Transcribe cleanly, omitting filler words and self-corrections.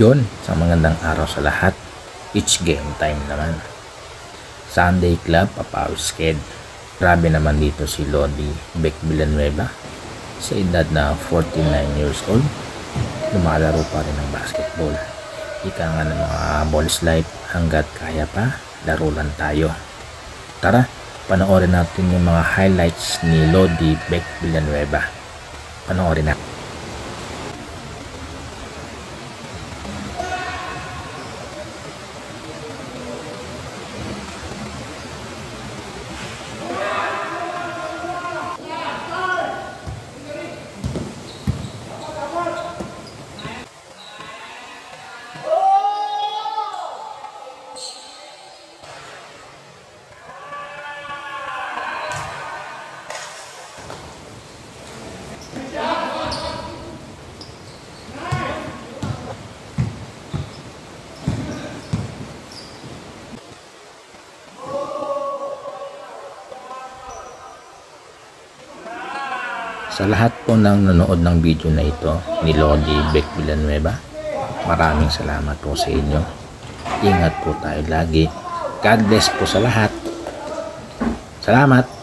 Yun, sa magandang araw sa lahat. It's game time naman. Sunday Club, Papawisked. Grabe naman dito si Lodi Beck Villanueva. Sa edad na 49 years old, lumalaro pa rin ng basketball. Ika nga ng mga balls life, hanggat kaya pa, laro lang tayo. Tara, panoorin natin yung mga highlights ni Lodi Beck Villanueva. Panoorin natin. Sa lahat po ng nanood ng video na ito ni Lodi Beck Villanueva, maraming salamat po sa inyo. Ingat po tayo lagi. God bless po sa lahat. Salamat!